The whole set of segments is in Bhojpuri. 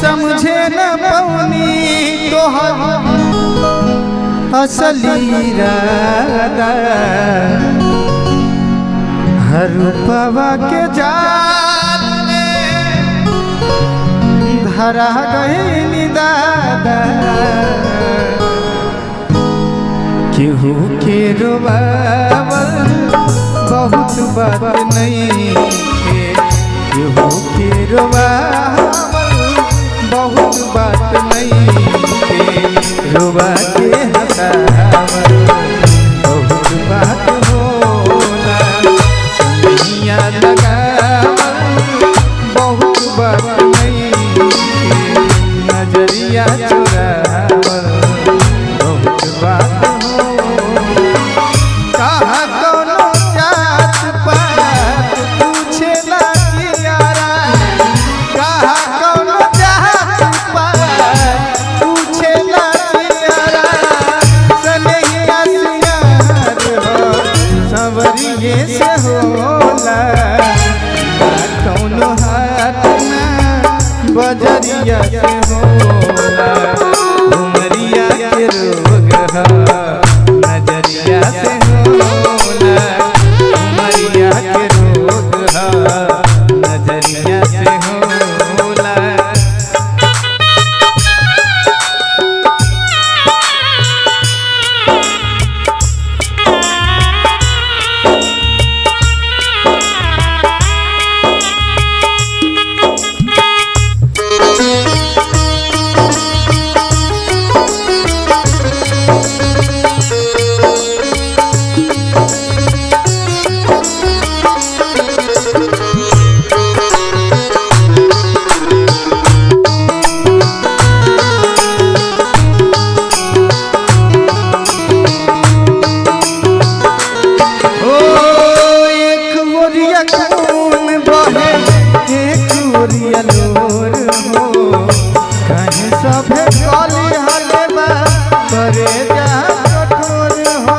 समझे न पौनी तोहर असली इरादा। हर रूपवा के जाल में धरा गई दादा। केहू के रोवावल बहुत बात नहीं है, केहू के रोवावल बहुत बात नहीं है। रोवा के हंसावल बहुत बात होला, दुनिया लगावल बहुत बात नहीं है। नजरिया चुरावल बहुत बात से होला कौनो हाथ ना बजरिया से होला। उमरिया के रोग नजरिया से होला, उमरिया के रोग नजरिया से होला। सभे कली हले बा करे जा कठोर हो।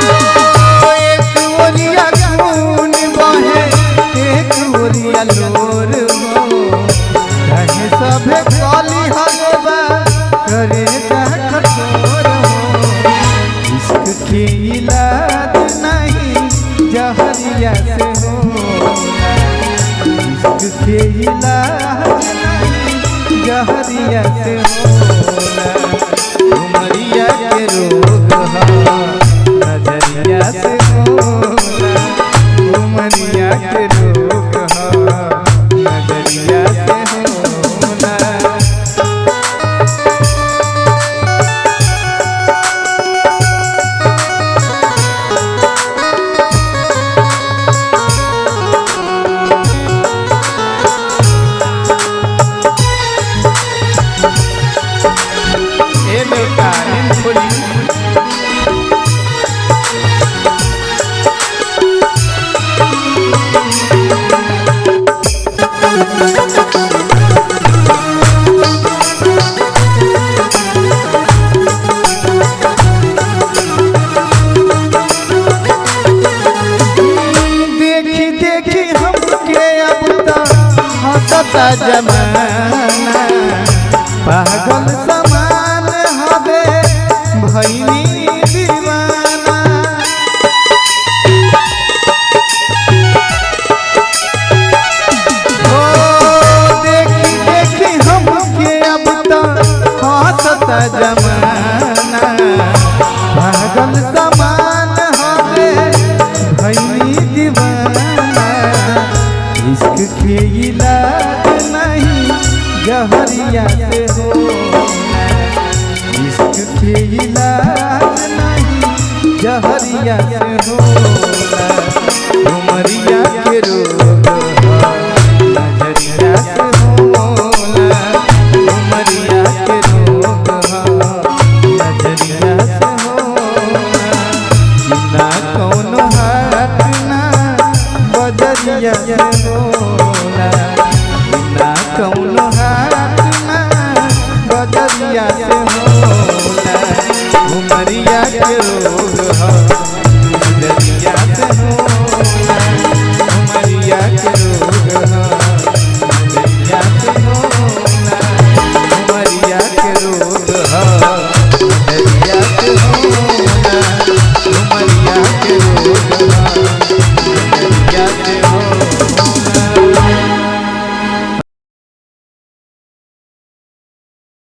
एक ओरिया खून बहे एक ओरिया लोर हो, कहे सभे कली हले बा करे जा कठोर हो। इश्क के इलाज नहीं जहरिया से हो, के इलाज नहीं जहरिया से होला। उमरिया के रोग नजरिया से होला, उमरिया के रोग नजरिया से होला। देखी देखी हमके अब तो हंसता जमाना, पागल समान हवे भइनी दीवाना। ओ देखी देखी हमके अब तो हंसता जमाना, पागल समान हवे भइनी दीवाना। इश्क के इलाज नहीं जहरिया से होला, इश्क के इलाज नहीं जहरिया से होला। उमरिया के रोग नजरिया से होला, उमरिया के रोग नजरिया से होला। ना कौनो हाथ ना बजरिया से होला, ना कौनो हाथ ना बजरिया से होला। उमरिया के रोग